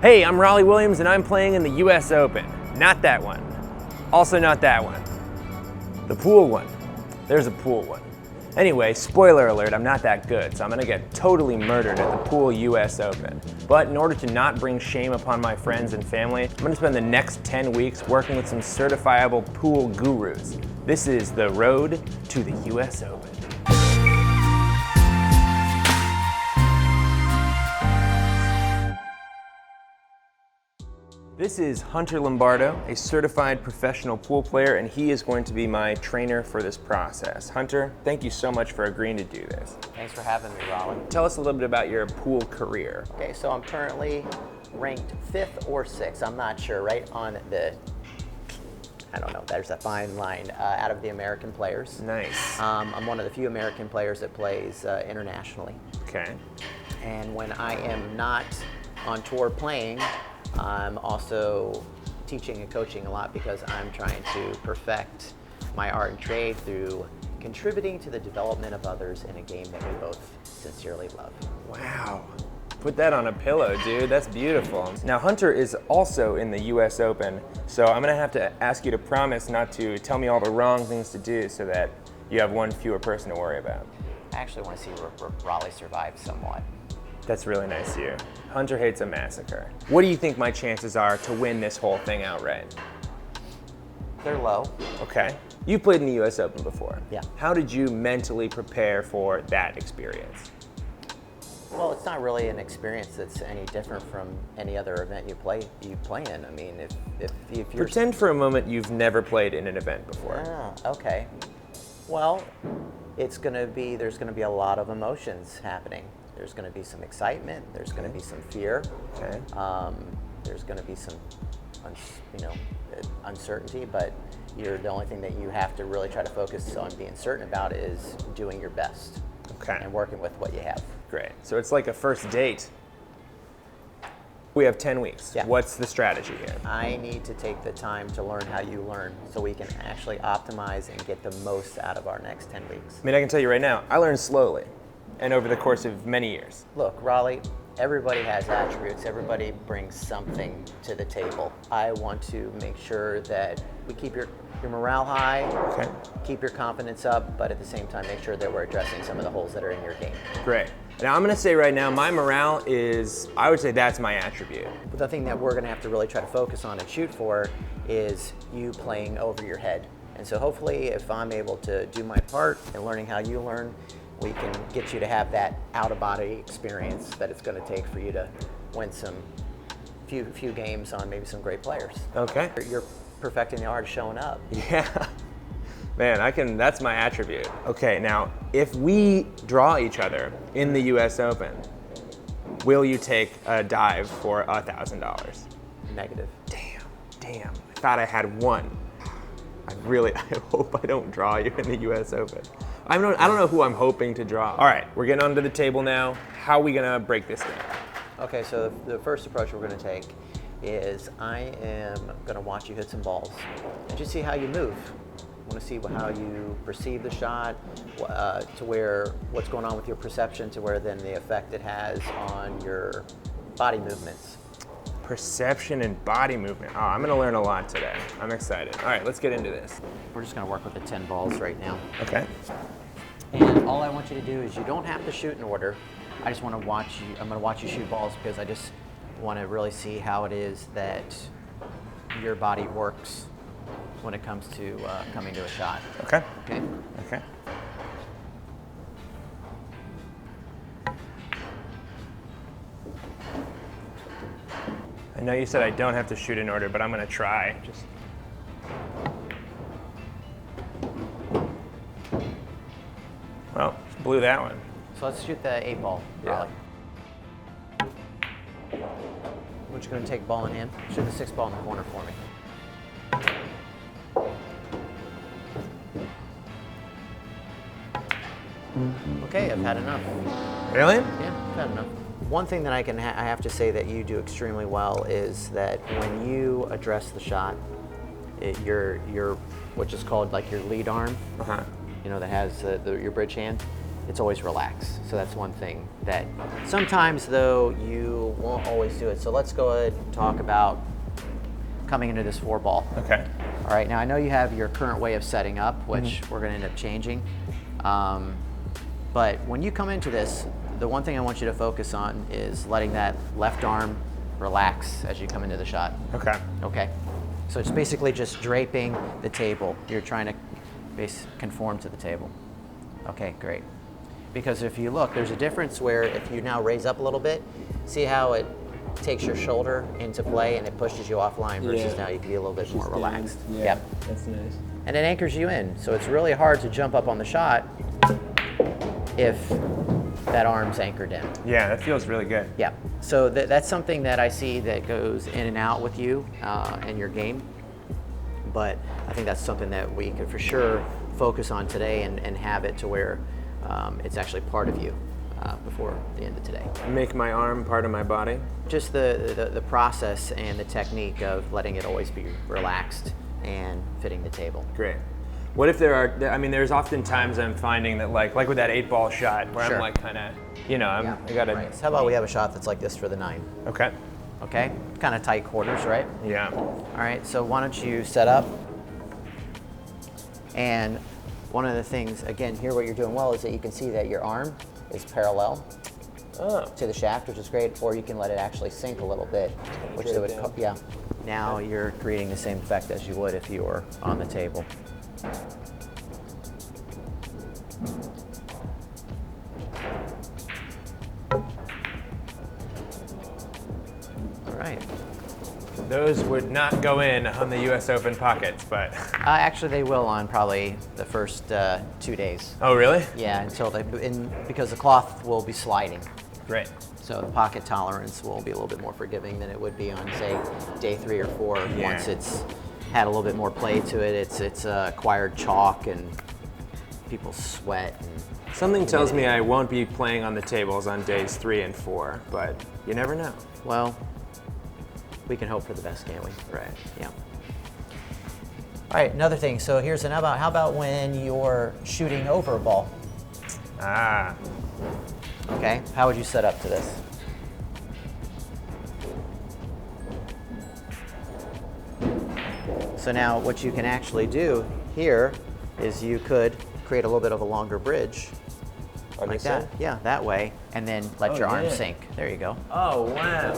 Hey, I'm Raleigh Williams and I'm playing in the US Open. Not that one. Also not that one. The pool one. There's a pool one. Anyway, spoiler alert, I'm not that good, so I'm gonna get totally murdered at the pool US Open. But in order to not bring shame upon my friends and family, I'm gonna spend the next 10 weeks working with some certifiable pool gurus. This is the road to the US Open. This is Hunter Lombardo, a certified professional pool player, and he is going to be my trainer for this process. Hunter, thank you so much for agreeing to do this. Thanks for having me, Raleigh. Tell us a little bit about your pool career. Okay, so I'm currently ranked 5th or 6th, I'm not sure, right on the, I don't know, there's a fine line, out of the American players. Nice. I'm one of the few American players that plays internationally. Okay. And when I am not on tour playing, I'm also teaching and coaching a lot because I'm trying to perfect my art and trade through contributing to the development of others in a game that we both sincerely love. Wow. Put that on a pillow, dude. That's beautiful. Now, Hunter is also in the US Open, so I'm gonna have to ask you to promise not to tell me all the wrong things to do so that you have one fewer person to worry about. I actually want to see Raleigh survive somewhat. That's really nice of you. Hunter hates a massacre. What do you think my chances are to win this whole thing outright? They're low. Okay. You played in the US Open before. Yeah. How did you mentally prepare for that experience? Well, it's not really an experience that's any different from any other event you play in. I mean, if you're... Pretend for a moment you've never played in an event before. Ah, okay. Well, there's gonna be a lot of emotions happening. There's going to be some excitement. There's going to be some fear. Okay. There's going to be some, uncertainty. But the only thing that you have to really try to focus on being certain about is doing your best. Okay. And working with what you have. Great. So it's like a first date. We have 10 weeks. Yeah. What's the strategy here? I need to take the time to learn how you learn, so we can actually optimize and get the most out of our next 10 weeks. I mean, I can tell you right now, I learned slowly and over the course of many years. Look, Raleigh, everybody has attributes. Everybody brings something to the table. I want to make sure that we keep your morale high, okay, keep your confidence up, but at the same time, make sure that we're addressing some of the holes that are in your game. Great. Now, I'm going to say right now, my morale is, I would say that's my attribute. But the thing that we're going to have to really try to focus on and shoot for is you playing over your head. And so hopefully, if I'm able to do my part in learning how you learn, we can get you to have that out-of-body experience that it's going to take for you to win some few games on maybe some great players. Okay. You're perfecting the art of showing up. Yeah. Man, that's my attribute. Okay, now, if we draw each other in the US Open, will you take a dive for $1,000? Negative. Damn. I thought I had one. I hope I don't draw you in the US Open. I don't know who I'm hoping to draw. All right, we're getting onto the table now. How are we gonna break this down? Okay, so the first approach we're gonna take is I am gonna watch you hit some balls and just see how you move. I wanna see how you perceive the shot, to where what's going on with your perception, to where then the effect it has on your body movements. Perception and body movement. Oh, I'm gonna learn a lot today. I'm excited. All right, let's get into this. We're just gonna work with the 10 balls right now. Okay. And all I want you to do is you don't have to shoot in order. I just want to watch you. I'm going to watch you shoot balls because I just want to really see how it is that your body works when it comes to coming to a shot. Okay. Okay. Okay. I know you said I don't have to shoot in order, but I'm going to try. Well, blew that one. So let's shoot the 8 ball, Raleigh. We're just going to take ball in hand. Shoot the 6 ball in the corner for me. Okay, I've had enough. Really? Yeah, I've had enough. One thing that I have to say that you do extremely well is that when you address the shot, your what's just called like your lead arm, that has your bridge hand, it's always relaxed. So that's one thing that sometimes though you won't always do it. So let's go ahead and talk about coming into this 4-ball. Okay. All right, now I know you have your current way of setting up, which we're gonna end up changing. But when you come into this, the one thing I want you to focus on is letting that left arm relax as you come into the shot. Okay. Okay. So it's basically just draping the table. You're trying to conform to the table. Okay, great. Because if you look, there's a difference where if you now raise up a little bit, see how it takes your shoulder into play and it pushes you offline versus now you can be a little bit more relaxed. Yeah, Yep. that's nice. And it anchors you in. So it's really hard to jump up on the shot if that arm's anchored in. Yeah, that feels really good. Yeah. So that's something that I see that goes in and out with you and your game. But I think that's something that we could for sure focus on today and have it to where it's actually part of you before the end of today. Make my arm part of my body. Just the process and the technique of letting it always be relaxed and fitting the table. Great. What if there are, I mean, there's often times I'm finding that like with that 8-ball shot where I'm like kind of, you know, I gotta. Right. So how about we have a shot that's like this for the 9? Okay. Okay, kind of tight quarters, right? Yeah. All right, so why don't you set up? And one of the things, again, here what you're doing well is that you can see that your arm is parallel to the shaft, which is great, or you can let it actually sink a little bit, which they would, yeah. Now you're creating the same effect as you would if you were on the table. All right. Those would not go in on the U.S. Open pockets, but. Actually, they will on probably the first 2 days. Oh, really? Yeah, until because the cloth will be sliding. Great. So the pocket tolerance will be a little bit more forgiving than it would be on, say, day 3 or 4. Yeah. Once it's had a little bit more play to it, it's acquired chalk and people sweat. And Something tells me I won't be playing on the tables on days 3 and 4, but you never know. well, we can hope for the best, can't we? Right. Yeah. All right, another thing. So here's how about when you're shooting over a ball? Ah. Okay, how would you set up to this? So now what you can actually do here is you could create a little bit of a longer bridge like that. so? Yeah, that way, and then let your arm sink. There you go. Oh, wow.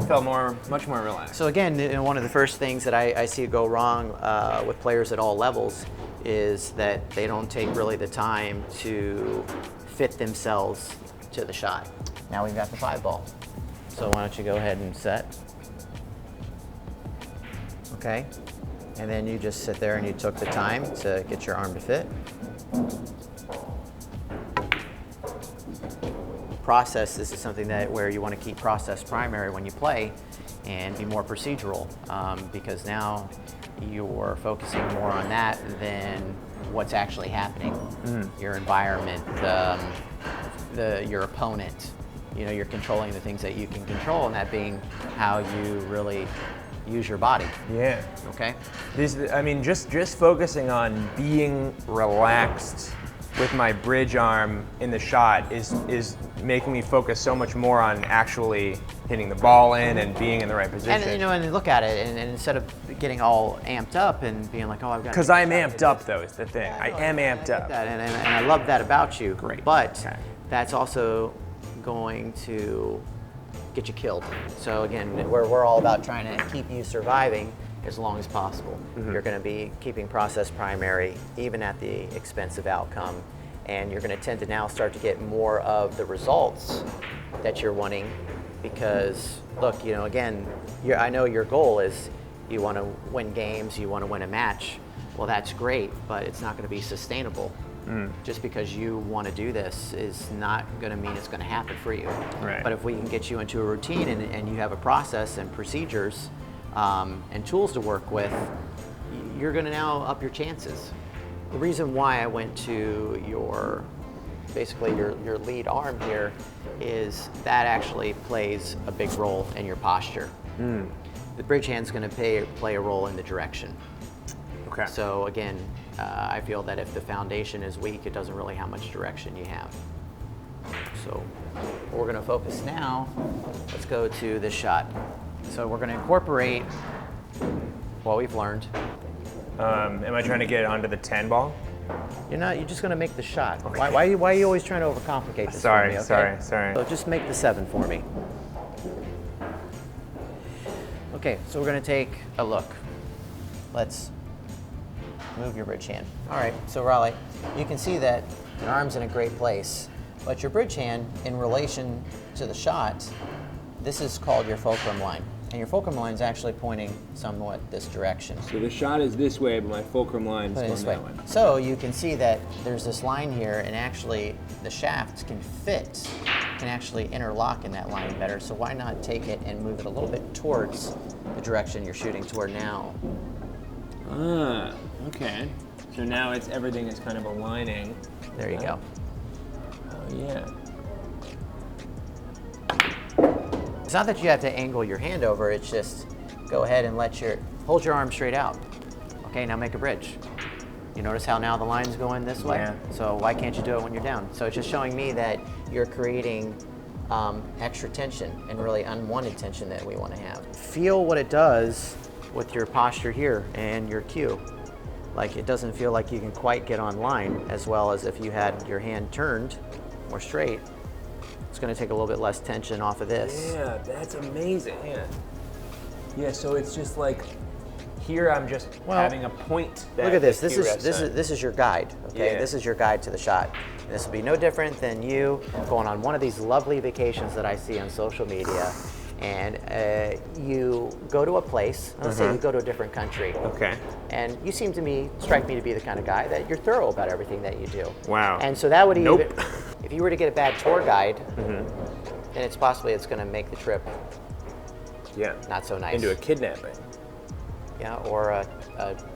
Felt much more relaxed. So again, one of the first things that I see go wrong with players at all levels is that they don't take really the time to fit themselves to the shot. Now we've got the 5-ball. So why don't you go ahead and set. Okay, and then you just sit there and you took the time to get your arm to fit. Process, this is something that where you want to keep process primary when you play and be more procedural because now you're focusing more on that than what's actually happening. Your environment, your opponent, you know, you're controlling the things that you can control, and that being how you really use your body. Yeah. Okay. I mean, just focusing on being relaxed with my bridge arm in the shot is making me focus so much more on actually hitting the ball in and being in the right position. And you know, and look at it, and instead of getting all amped up and being like, oh, I've got. Because I'm amped up, though, is the thing. I am amped up. And I love that about you. Great. But Okay. that's also going to get you killed. So again, we're all about trying to keep you surviving as long as possible. You're going to be keeping process primary, even at the expense of outcome, and you're going to tend to now start to get more of the results that you're wanting. Because look, you know, again, I know your goal is you want to win games, you want to win a match. Well, that's great, but it's not going to be sustainable. Just because you want to do this is not going to mean it's going to happen for you. Right. But if we can get you into a routine and you have a process and procedures and tools to work with, you're going to now up your chances. The reason why I went to basically your lead arm here is that actually plays a big role in your posture. The bridge hand's going to play a role in the direction. Okay. So again, I feel that if the foundation is weak, it doesn't really have much direction you have. So we're going to focus now. Let's go to this shot. So we're going to incorporate what we've learned. Am I trying to get it onto the 10 ball? You're not. You're just going to make the shot. Okay. Why are you always trying to overcomplicate this? Sorry, for me, okay? sorry. So just make the 7 for me. Okay, so we're going to take a look. Let's move your bridge hand. All right, so Raleigh, you can see that your arm's in a great place, but your bridge hand, in relation to the shot, this is called your fulcrum line. And your fulcrum line is actually pointing somewhat this direction. So the shot is this way, but my fulcrum line is Put it going this that way. way. So you can see that there's this line here, and actually the shaft can actually interlock in that line better. So why not take it and move it a little bit towards the direction you're shooting toward now? Ah, okay. So now everything is kind of aligning. There you go. Oh yeah. It's not that you have to angle your hand over, it's just go ahead and hold your arm straight out. Okay, now make a bridge. You notice how now the line's going this way? Yeah. So why can't you do it when you're down? So it's just showing me that you're creating extra tension and really unwanted tension that we want to have. Feel what it does with your posture here and your cue. Like it doesn't feel like you can quite get on line as well as if you had your hand turned more straight. It's going to take a little bit less tension off of this. Yeah, that's amazing. Yeah, so it's just like here I'm just having a point. Look at this. This is your guide. Okay, Yeah. this is your guide to the shot. And this will be no different than you going on one of these lovely vacations that I see on social media, and you go to a place. Let's say you go to a different country. Okay. And you strike me to be the kind of guy that you're thorough about everything that you do. Wow. And so that would Nope. even, if you were to get a bad tour guide, then it's going to make the trip not so nice. Into a kidnapping. Yeah, or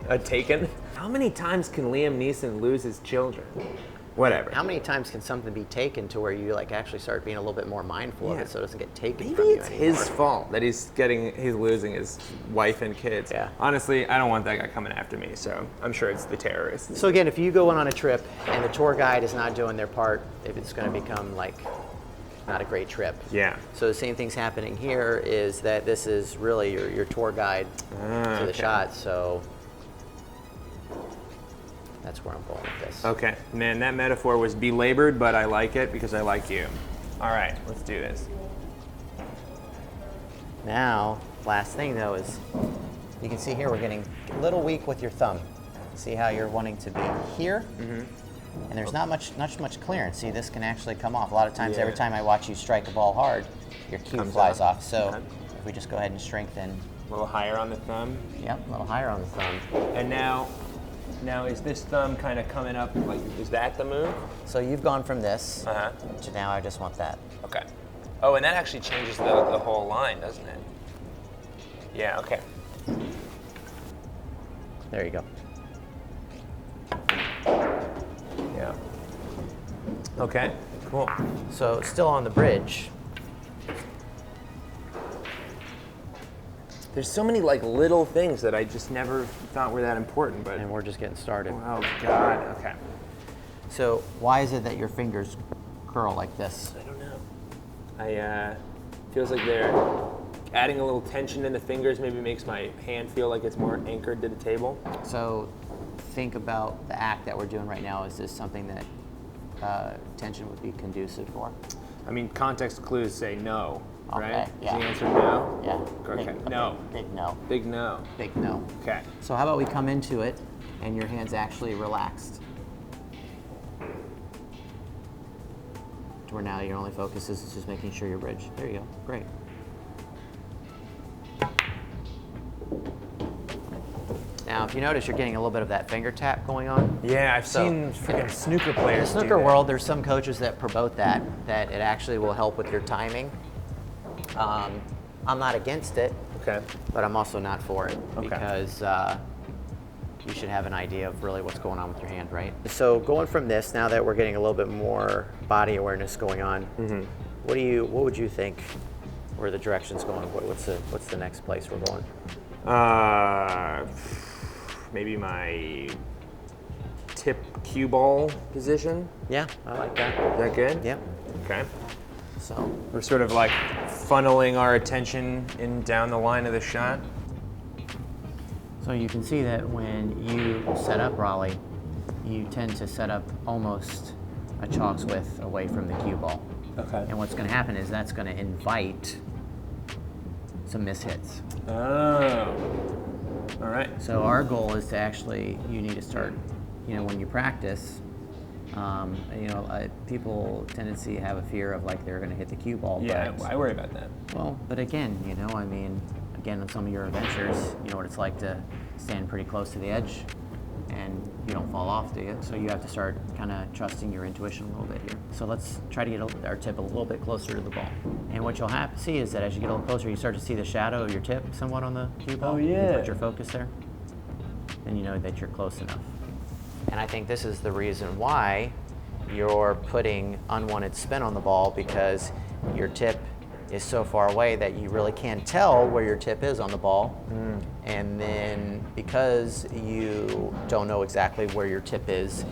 A taken? How many times can Liam Neeson lose his children? Whatever. how many times can something be taken to where you like actually start being a little bit more mindful of it so it doesn't get taken Maybe from you it's anymore? his fault that he's losing his wife and kids. Yeah. Honestly, I don't want that guy coming after me, so I'm sure it's the terrorists. So again, if you go on a trip and the tour guide is not doing their part, if it's going to become like not a great trip. Yeah. So the same thing's happening here is that this is really your tour guide to the shot. So that's where I'm going with this. Okay, man, that metaphor was belabored, but I like it because I like you. All right, let's do this. Now, last thing though is you can see here we're getting a little weak with your thumb. See how you're wanting to be here? And there's not much clearance. See, this can actually come off. A lot of times, every time I watch you strike a ball hard, your cue flies off. So if we just go ahead and strengthen. A little higher on the thumb. Yep, a little higher on the thumb. And now is this thumb kind of coming up, like, is that the move? So you've gone from this Uh-huh. to now I just want that. Okay. Oh, and that actually changes the whole line, doesn't it? Yeah, okay. There you go. Yeah. Okay, cool. So still on the bridge. There's so many like little things that I just never thought were that important, but And we're just getting started. oh God, okay. So why is it that your fingers curl like this? I don't know. Feels like they're adding a little tension in the fingers. Maybe makes my hand feel like it's more anchored to the table. So think about the act that we're doing right now. Is this something that tension would be conducive for? I mean, context clues say no, right? Okay, yeah. Is the answer no? Yeah. Okay, no. Big no. Big no. Big no. Okay. So how about we come into it and your hand's actually relaxed? To where now your only focus is just making sure you're bridge. There you go. Great. Now, if you notice, you're getting a little bit of that finger tap going on. Yeah, I've seen freaking snooker In the players. snooker world, there's some coaches that promote that it actually will help with your timing. I'm not against it, Okay. but I'm also not for it Okay. because you should have an idea of really what's going on with your hand, right? So going from this, now that we're getting a little bit more body awareness going on, what would you think where the direction's going? What's the next place we're going? maybe my tip cue ball position. Yeah, I like that. Is that good? Yep. Okay. So, We're sort of like funneling our attention in down the line of the shot. so you can see that when you set up Raleigh, you tend to set up almost a chalk's width away from the cue ball. Okay. And what's going to happen is that's going to invite some mishits. Oh. All right. So our goal is to actually, you need to start, when you practice, people tendency have a fear of like they're going to hit the cue ball. Yeah, but, I worry about that. well, but again, again, on some of your adventures, you know what it's like to stand pretty close to the edge and you don't fall off, do you? So you have to start kind of trusting your intuition a little bit here. So let's try to get our tip a little bit closer to the ball. And what you'll have to see is that as you get a little closer, you start to see the shadow of your tip somewhat on the cue ball. Oh, yeah. You put your focus there, then you know that you're close enough. And I think this is the reason why you're putting unwanted spin on the ball, because your tip is so far away that you really can't tell where your tip is on the ball. And then because you don't know exactly where your tip is,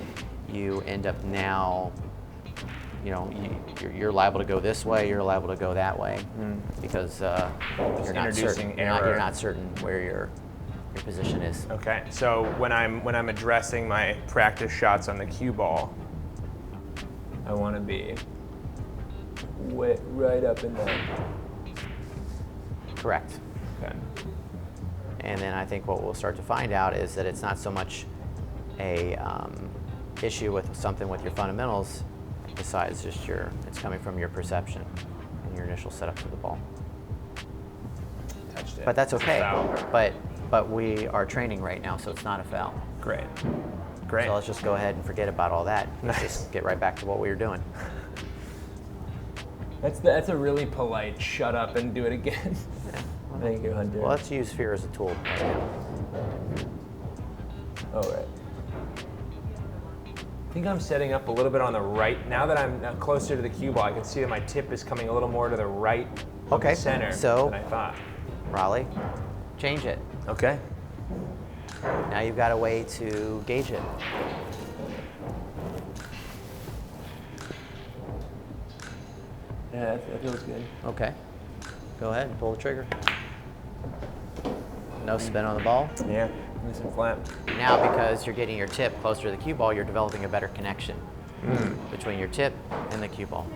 you end up now, you're liable to go this way, you're liable to go that way, because you're not certain. You're not certain where your position is. Okay. So when I'm addressing my practice shots on the cue ball, I want to be right up in there. Correct. Okay. And then I think what we'll start to find out is that it's not so much a issue with something with your fundamentals, besides just it's coming from your perception and your initial setup to the ball. Touched it. But that's It's a okay. foul. But we are training right now, so it's not a foul. Great. So let's just go ahead and forget about all that. Let's just get right back to what we were doing. That's a really polite shut up and do it again. Thank you, Hunter. Well, let's use fear as a tool right now. All right. I think I'm setting up a little bit on the right. Now that I'm closer to the cue ball, I can see that my tip is coming a little more to the right of the center than I thought. Raleigh, change it. Okay. Now you've got a way to gauge it. Yeah, that feels good. Okay. Go ahead and pull the trigger. No spin on the ball. Yeah, nice and flat. Now, because you're getting your tip closer to the cue ball, you're developing a better connection between your tip and the cue ball.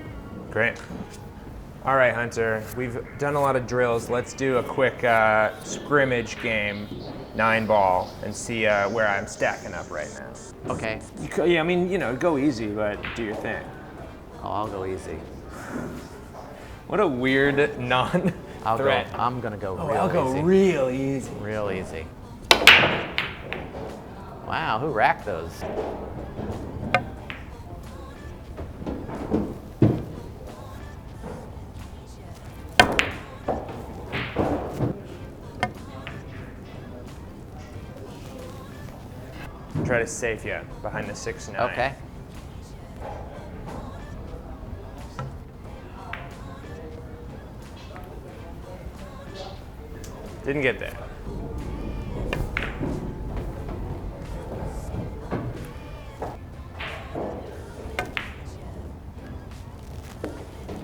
Great. All right, Hunter, we've done a lot of drills. Let's do a quick scrimmage game, 9-ball, and see where I'm stacking up right now. Okay. Yeah, I mean, go easy, but do your thing. Oh, I'll go easy. What a weird non-threat. I'm gonna go real easy. I'll go real easy. Real easy. Wow, who racked those? Try to safe you behind the 6-9. Okay. Didn't get there.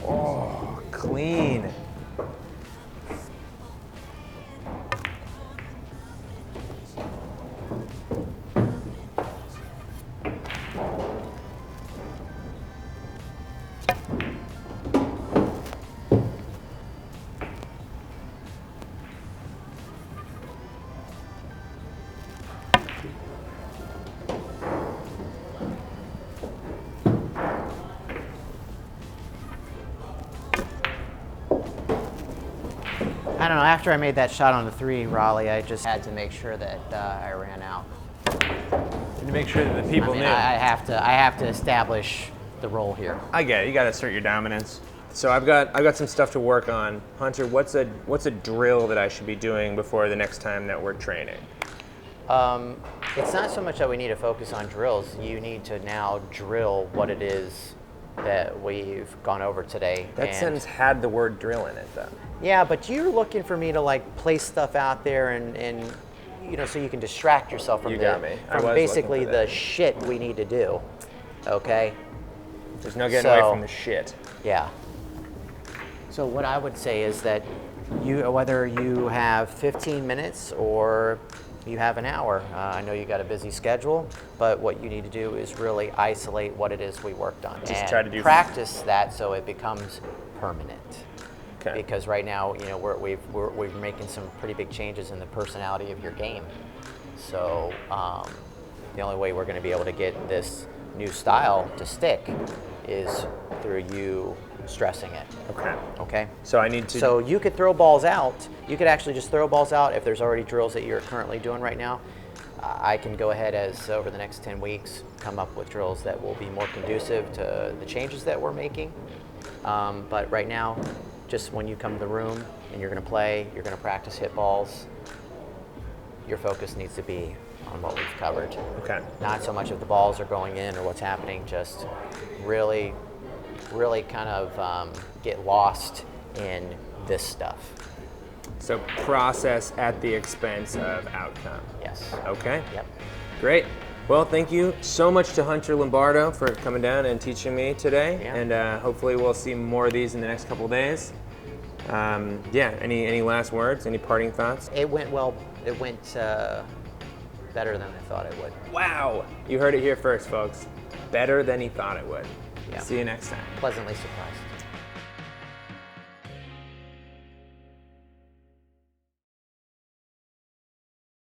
Oh, clean. I don't know, after I made that shot on the 3, Raleigh, I just had to make sure that I ran out. To make sure that the people knew. I have to establish the role here. I get it. You got to assert your dominance. So I've got some stuff to work on. Hunter, what's a drill that I should be doing before the next time that we're training? It's not so much that we need to focus on drills. You need to now drill what it is that we've gone over today. That sentence had the word drill in it, though. Yeah, but you're looking for me to like place stuff out there and you know, so you can distract yourself from You got me. I was from basically looking for the that. shit we need to do. Okay. There's no getting away from the shit. Yeah. So what I would say is that whether you have 15 minutes or you have an hour, I know you got a busy schedule, but what you need to do is really isolate what it is we worked on Just and try to do practice that so it becomes permanent. Okay. Because right now, you know, we're making some pretty big changes in the personality of your game. So the only way we're going to be able to get this new style to stick is through you stressing it. Okay. Okay. So I need to. So you could throw balls out. You could actually just throw balls out if there's already drills that you're currently doing right now. I can go ahead as over the next 10 weeks come up with drills that will be more conducive to the changes that we're making. But right now, just when you come to the room and you're going to play, you're going to practice hit balls, your focus needs to be on what we've covered. Okay. Not so much if the balls are going in or what's happening, just really kind of get lost in this stuff. So process at the expense of outcome. Yes. Okay. Yep. Great. Well, thank you so much to Hunter Lombardo for coming down and teaching me today. Yeah. And hopefully we'll see more of these in the next couple of days. Yeah, any last words? Any parting thoughts? It went well. It went better than I thought it would. Wow. You heard it here first, folks. Better than he thought it would. Yeah. See you next time. Pleasantly surprised.